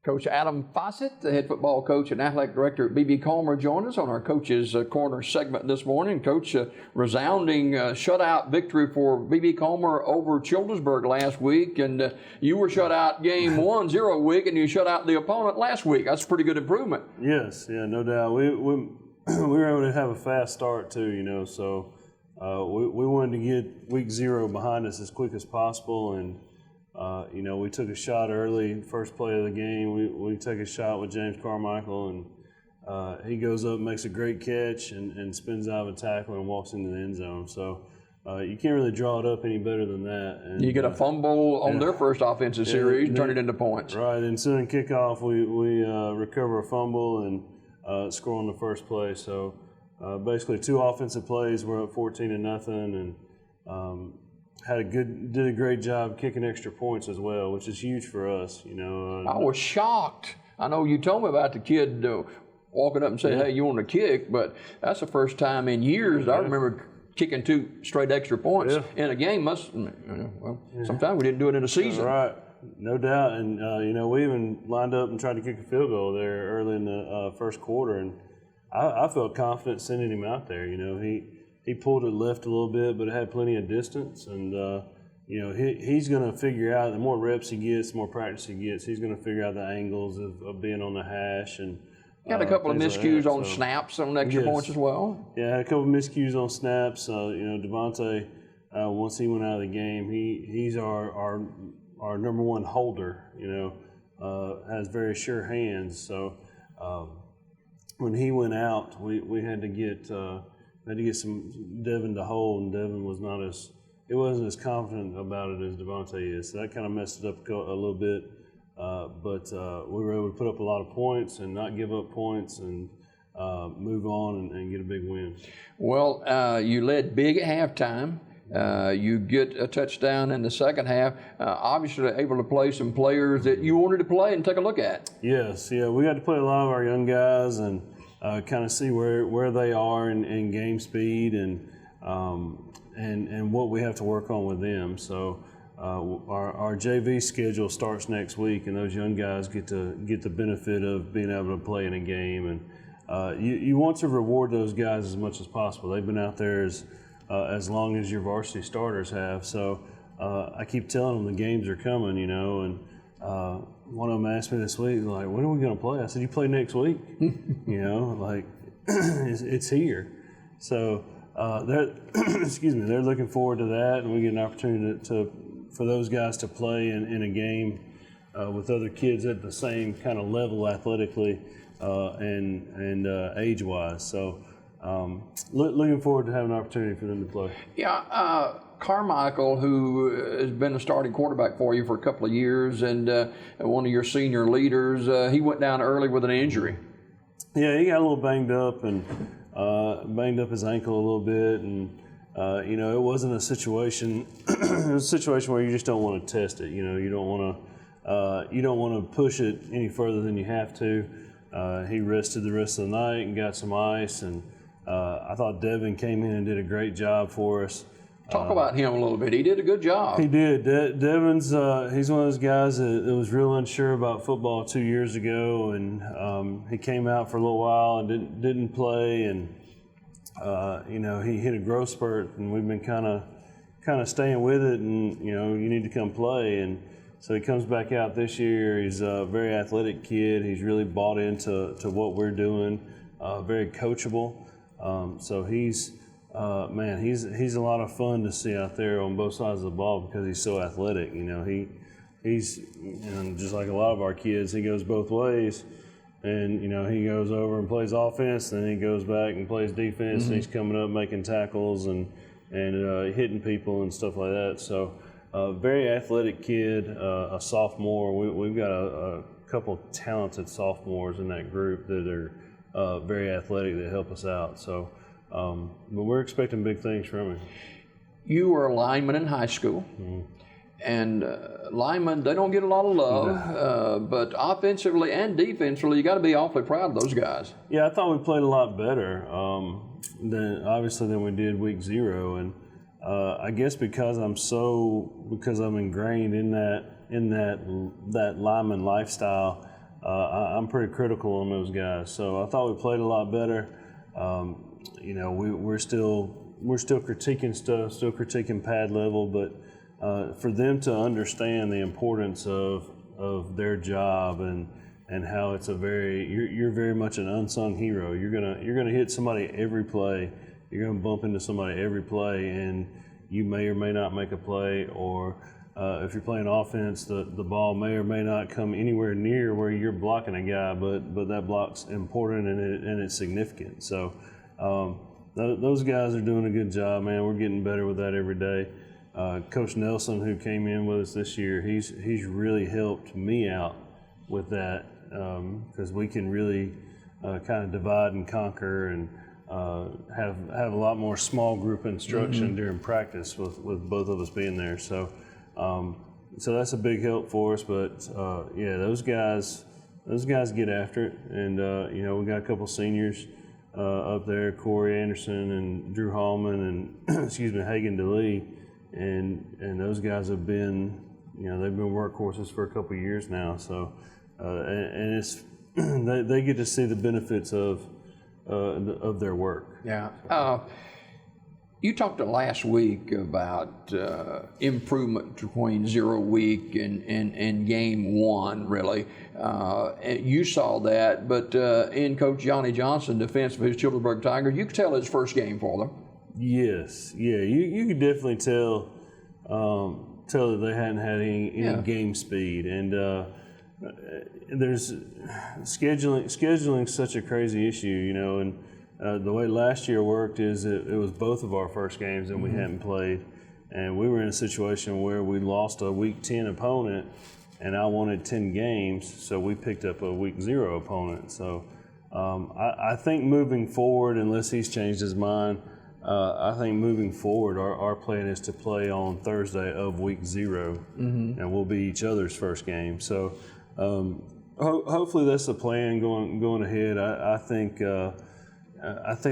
Coach Adam Fossett, the head football coach and athletic director at BB Calmer, joined us on our Coach's Corner segment this morning. Coach, resounding shutout victory for BB Calmer over Childersburg last week, and you were shut out game 1-0 week, and you shut out the opponent last week. That's a pretty good improvement. Yes, yeah, no doubt. We were able to have a fast start too, you know, so we wanted to get week 0 behind us as quick as possible, and you know, we took a shot early, first play of the game. We take a shot with James Carmichael, and he goes up, makes a great catch, and spins out of a tackle and walks into the end zone. So you can't really draw it up any better than that. And, you get a fumble on their first offensive series, turn it into points. Right, and soon in kickoff, we recover a fumble and score on the first play. So basically 2 offensive plays, we're up 14-0, and did a great job kicking extra points as well, which is huge for us. You know, I was shocked. I know you told me about the kid walking up and saying, "Hey, you want to kick?" But that's the first time in years I remember kicking 2 straight extra points in a game. Sometimes we didn't do it in a season. Right, no doubt. And you know, we even lined up and tried to kick a field goal there early in the first quarter, and I felt confident sending him out there. You know, he pulled it left a little bit, but it had plenty of distance. And, you know, he's going to figure out, the more reps he gets, the more practice he gets, he's going to figure out the angles of being on the hash. And got a couple of miscues on snaps on extra points as well. Yeah, had a couple of miscues on snaps. You know, Devontae, once he went out of the game, he's our number 1 holder, you know, has very sure hands. So when he went out, we had to get some Devin to hold, and Devin wasn't as confident about it as Devontae is. So that kind of messed it up a little bit. But we were able to put up a lot of points and not give up points and move on and get a big win. Well, you led big at halftime. You get a touchdown in the second half. Obviously able to play some players that you wanted to play and take a look at. Yes, yeah, we got to play a lot of our young guys and kind of see where they are in game speed and what we have to work on with them. So our JV schedule starts next week, and those young guys get the benefit of being able to play in a game. And you want to reward those guys as much as possible. They've been out there as long as your varsity starters have. So I keep telling them the games are coming, you know, and one of them asked me this week, like, when are we going to play? I said, you play next week. You know, like, it's here. So they're they're looking forward to that, and we get an opportunity for those guys to play in a game with other kids at the same kind of level athletically and age-wise. So looking forward to having an opportunity for them to play. Yeah, Carmichael, who has been a starting quarterback for you for a couple of years and one of your senior leaders, he went down early with an injury. Yeah, he got a little banged up and banged up his ankle a little bit, and you know, it wasn't a situation. It was a situation where you just don't want to test it. You know, you don't want to push it any further than you have to. He rested the rest of the night and got some ice, and I thought Devin came in and did a great job for us. Talk about him a little bit. He did a good job. He did. Devin's he's one of those guys that was real unsure about football 2 years ago, and he came out for a little while and didn't play, and you know, he hit a growth spurt, and we've been kind of staying with it, and you know, you need to come play, and so he comes back out this year. He's a very athletic kid. He's really bought into what we're doing. Very coachable. So he's a lot of fun to see out there on both sides of the ball because he's so athletic. You know, he's just like a lot of our kids. He goes both ways, and you know, he goes over and plays offense, then he goes back and plays defense, and he's coming up making tackles and hitting people and stuff like that. So very athletic kid, a sophomore. We've got a couple talented sophomores in that group that are very athletic that help us out. So. But we're expecting big things from him. You were a lineman in high school, and linemen, they don't get a lot of love, but offensively and defensively, you got to be awfully proud of those guys. Yeah, I thought we played a lot better than we did week 0, and I guess because I'm ingrained in that lineman lifestyle, I'm pretty critical on those guys. So I thought we played a lot better. We're still critiquing stuff, still critiquing pad level, but for them to understand the importance of their job and how it's you're very much an unsung hero. You're gonna hit somebody every play. You're gonna bump into somebody every play, and you may or may not make a play, or if you're playing offense, the ball may or may not come anywhere near where you're blocking a guy, but that block's important and it's significant. So those guys are doing a good job, man. We're getting better with that every day. Coach Nelson, who came in with us this year, he's really helped me out with that because we can really kind of divide and conquer and have a lot more small group instruction during practice with both of us being there. So that's a big help for us. But those guys get after it, and we got a couple seniors up there, Corey Anderson and Drew Hallman and Hagan DeLee, and those guys have been they've been workhorses for a couple of years now. So and it's they get to see the benefits of their work. Yeah. You talked last week about improvement between 0 week and game one, really. And you saw that, but in Coach Johnny Johnson, defense of his Childersburg Tigers, you could tell his first game for them. Yes, yeah, you could definitely tell that they hadn't had any game speed, and there's scheduling such a crazy issue, and. The way last year worked is it was both of our first games and we hadn't played, and we were in a situation where we lost a week 10 opponent and I wanted 10 games, so we picked up a week 0 opponent. So I think moving forward, unless he's changed his mind, I think moving forward our plan is to play on Thursday of week 0 and we'll be each other's first game. So hopefully that's the plan going ahead. I think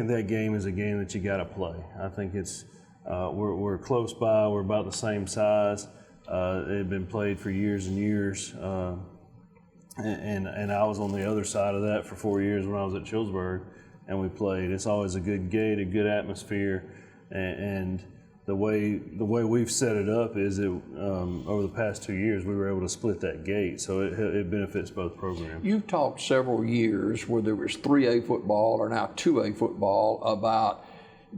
that game is a game that you got to play. I think it's we're close by. We're about the same size. It had been played for years and years, and I was on the other side of that for 4 years when I was at Childersburg, and we played. It's always a good gate, a good atmosphere, and the way we've set it up is over the past 2 years we were able to split that gate, so it benefits both programs. You've talked several years where there was 3A football or now 2A football about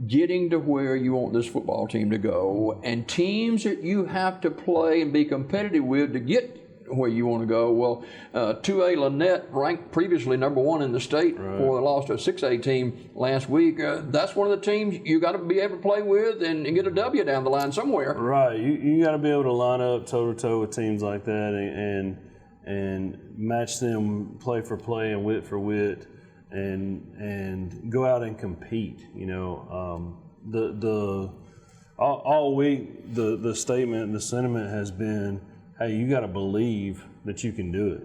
getting to where you want this football team to go, and teams that you have to play and be competitive with to get where you want to go. Well, 2A Lynette, ranked previously number 1 in the state before they lost to a 6A team last week. That's one of the teams you got to be able to play with and get a W down the line somewhere. Right. You got to be able to line up toe-to-toe with teams like that and match them play for play and wit for wit and go out and compete. All week the statement, the sentiment has been, hey, you got to believe that you can do it.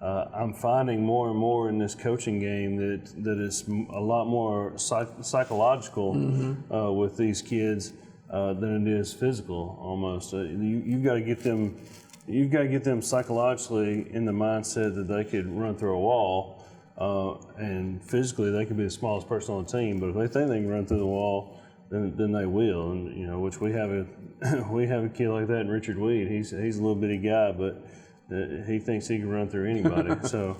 I'm finding more and more in this coaching game that it's a lot more psychological with these kids than it is physical. Almost, you've got to get them. You've got to get them psychologically in the mindset that they could run through a wall, and physically they could be the smallest person on the team. But if they think they can run through the wall, then they will, and which we have a kid like that in Richard Weed. He's a little bitty guy, but he thinks he can run through anybody. So,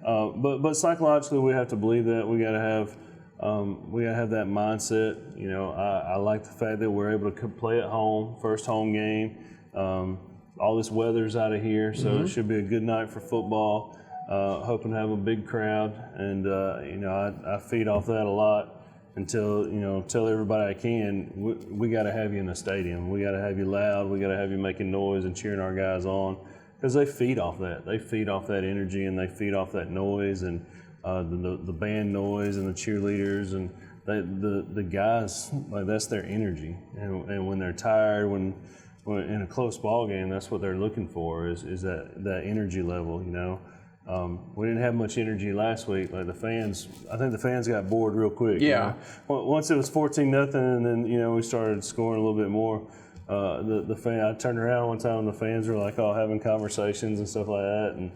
but psychologically we have to believe that. We got to have that mindset. I like the fact that we're able to play at home, first home game. All this weather's out of here, so it should be a good night for football. Hoping to have a big crowd, and I feed off that a lot. Tell everybody I can, we got to have you in the stadium. We got to have you loud. We got to have you making noise and cheering our guys on, because they feed off that. They feed off that energy, and they feed off that noise and the band noise and the cheerleaders and the guys. Like, that's their energy. And when they're tired, when in a close ball game, that's what they're looking for is that energy level. We didn't have much energy last week. Like, I think the fans got bored real quick. Yeah. Once it was 14-0, and then we started scoring a little bit more. I turned around one time and the fans were like all having conversations and stuff like that, and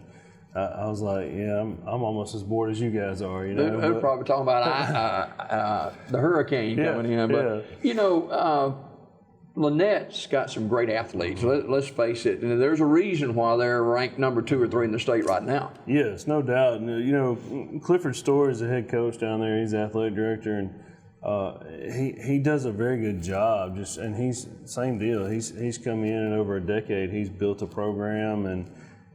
I was like, yeah, I'm almost as bored as you guys are. You know, they're probably talking about the hurricane coming in. But you know, Lannett's got some great athletes. Let's face it. There's a reason why they're ranked number 2 or 3 in the state right now. Yes, no doubt. And, you know, Clifford Story is the head coach down there. He's the athletic director, and he does a very good job. And he's same deal. He's come in and over a decade he's built a program,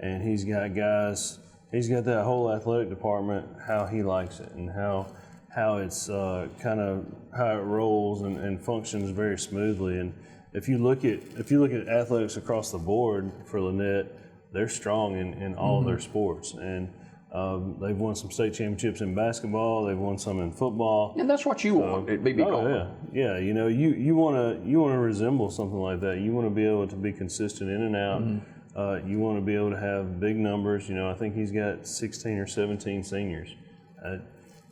and he's got guys. He's got that whole athletic department how he likes it, and how it's kind of how it rolls and functions very smoothly. And if you look at athletics across the board for Lannett, they're strong in all of their sports, and they've won some state championships in basketball. They've won some in football. And that's what you want at BB Comer. Yeah. You know, you want to resemble something like that. You want to be able to be consistent in and out. You want to be able to have big numbers. You know, I think he's got 16 or 17 seniors.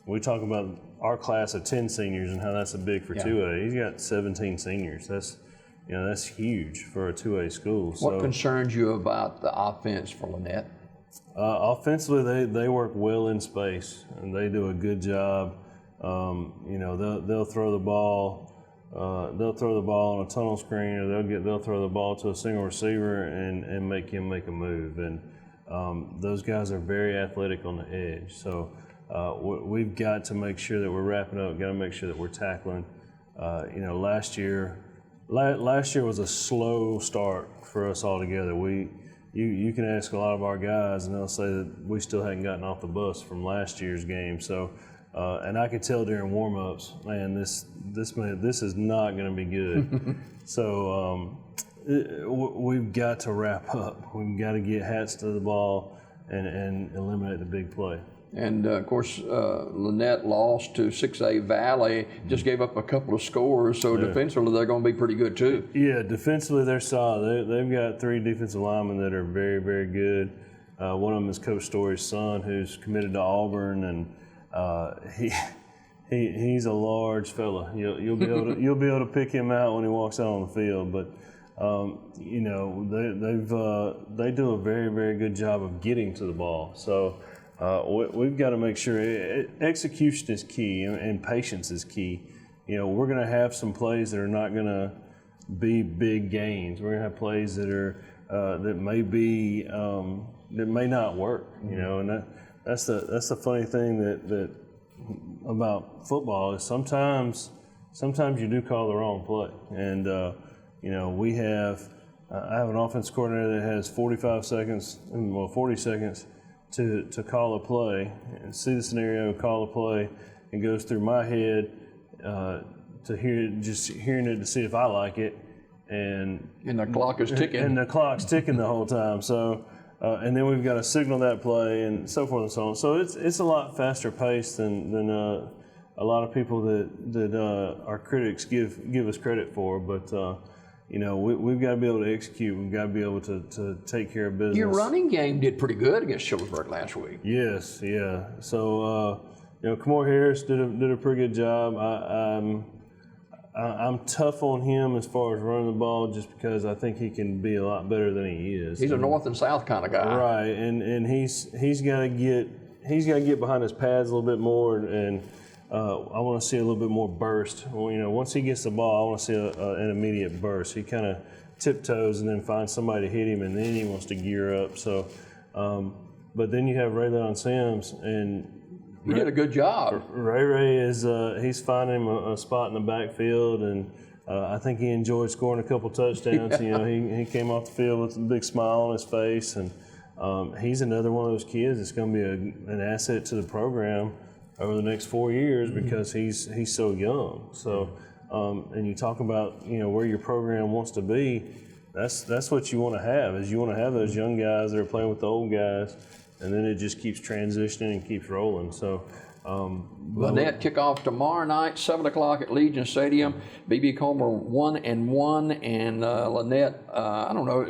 We talk about our class of 10 seniors and how that's a big for 2A. He's got 17 seniors. That's huge for a 2A school. What concerns you about the offense for Lannett? Offensively, they work well in space, and they do a good job. You know, they'll throw the ball. They'll throw the ball on a tunnel screen, or they'll throw the ball to a single receiver and make him make a move. And those guys are very athletic on the edge. So we've got to make sure that we're wrapping up. Got to make sure that we're tackling. You know, last year was a slow start for us all together. You can ask a lot of our guys, and they'll say that we still hadn't gotten off the bus from last year's game. So, and I could tell during warm-ups, man, this is not going to be good. So we've got to wrap up. We've got to get hats to the ball and eliminate the big play. And, of course, Lannett lost to 6A Valley, just gave up a couple of scores, so defensively they're going to be pretty good too. Yeah, defensively they're solid. They've got 3 defensive linemen that are very, very good. One of them is Coach Story's son, who's committed to Auburn, and he's a large fella. You'll be able to pick him out when he walks out on the field. But you know, they do a very, very good job of getting to the ball. So. We've got to make sure execution is key and patience is key. You know, we're going to have some plays that are not going to be big gains. We're going to have plays that are that may not work. You know, and that's the funny thing that about football is sometimes you do call the wrong play. And you know, I have an offense coordinator that has 40 seconds. To call a play and see the scenario, call a play, and goes through my head hearing it to see if I like it, and the clock is ticking. And the clock's ticking the whole time. So, and then we've got to signal that play and so forth and so on. So it's a lot faster paced than a lot of people that our critics give us credit for, but. You know, we've got to be able to execute. We've got to be able to take care of business. Your running game did pretty good against Shippensburg last week. Yes, yeah. So, you know, Kamor Harris did a pretty good job. I'm tough on him as far as running the ball, just because I think he can be a lot better than he is. He's a north and south kind of guy, right? And he's got to get behind his pads a little bit more and. I want to see a little bit more burst. Well, you know, once he gets the ball, I want to see an immediate burst. He kind of tiptoes and then finds somebody to hit him, and then he wants to gear up. So, but then you have Raylon Sims, and he did a good job. Ray is he's finding a spot in the backfield, and I think he enjoyed scoring a couple touchdowns. You know, he came off the field with a big smile on his face, and he's another one of those kids that's going to be an asset to the program over the next 4 years because he's so young. So, and you talk about, you know, where your program wants to be. That's what you want to have. Is you want to have those young guys that are playing with the old guys, and then it just keeps transitioning and keeps rolling. So, Lannett kickoff tomorrow night, 7:00 at Legion Stadium. BB Comer 1-1, and Lannett. I don't know.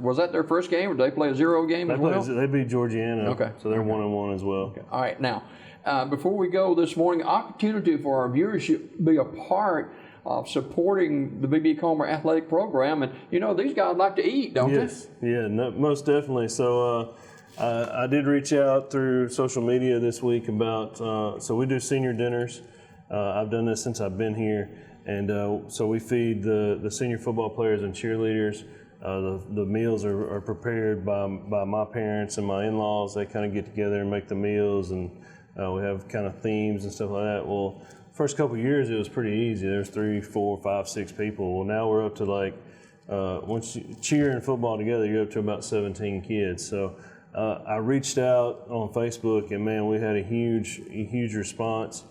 Was that their first game, or did they play a 0 game as well? They beat Georgiana. Okay, so they're 1-1 as well. Okay. All right, now. Before we go this morning, opportunity for our viewership to be a part of supporting the BB Comer athletic program. And, you know, these guys like to eat, don't they? Yes, yeah, no, most definitely. So I did reach out through social media this week about, so we do senior dinners. I've done this since I've been here. And so we feed the senior football players and cheerleaders. The meals are prepared by my parents and my in-laws. They kind of get together and make the meals, and we have kind of themes and stuff like that. Well, first couple of years it was pretty easy. There's 3, 4, 5, 6 people. Well, now we're up to like, once you cheer and football together, you're up to about 17 kids. So I reached out on Facebook, and man, we had a huge response.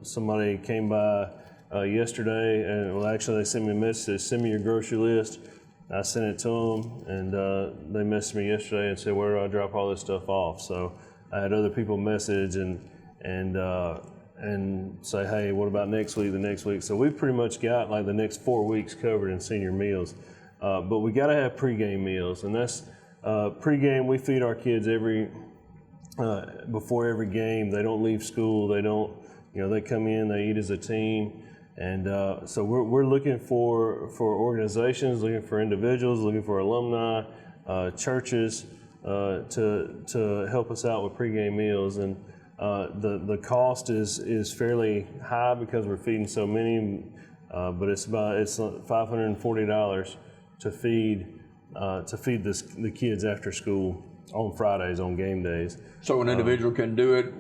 Somebody came by yesterday, and well, actually they sent me a message, send me your grocery list. I sent it to them, and they messaged me yesterday and said, where do I drop all this stuff off? So I had other people message and say, hey, what about next week, the next week? So we've pretty much got like the next 4 weeks covered in senior meals. But we got to have pregame meals, and that's pregame. We feed our kids before every game. They don't leave school. They don't, they come in, they eat as a team. And so we're looking for organizations, looking for individuals, looking for alumni, churches to help us out with pregame meals. And the cost is fairly high because we're feeding so many, but it's $540 to feed the kids after school on Fridays, on game days. So an individual can do it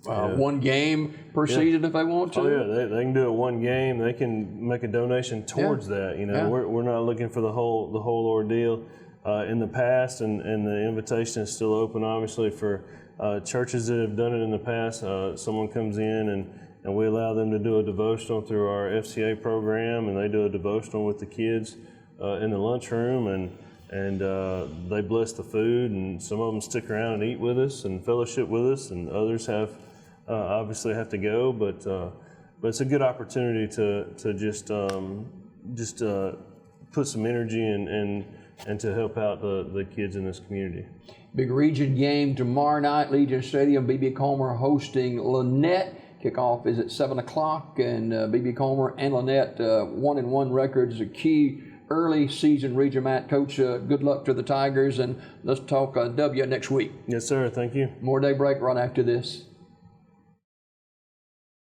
one game per season if they want to? Oh yeah, they can do it one game. They can make a donation towards that. We're not looking for the whole ordeal. In the past, and the invitation is still open, obviously, for churches that have done it in the past. Someone comes in and we allow them to do a devotional through our FCA program, and they do a devotional with the kids in the lunchroom, and they bless the food, and some of them stick around and eat with us and fellowship with us, and others obviously have to go, but it's a good opportunity to just put some energy and to help out the kids in this community. Big region game tomorrow night, Legion Stadium. B.B. Comer hosting Lynette. Kickoff is at 7 o'clock, and B.B. Comer and Lynette 1-1 records, a key early season region match. Coach, good luck to the Tigers, and let's talk W next week. Yes, sir. Thank you. More Daybreak right after this.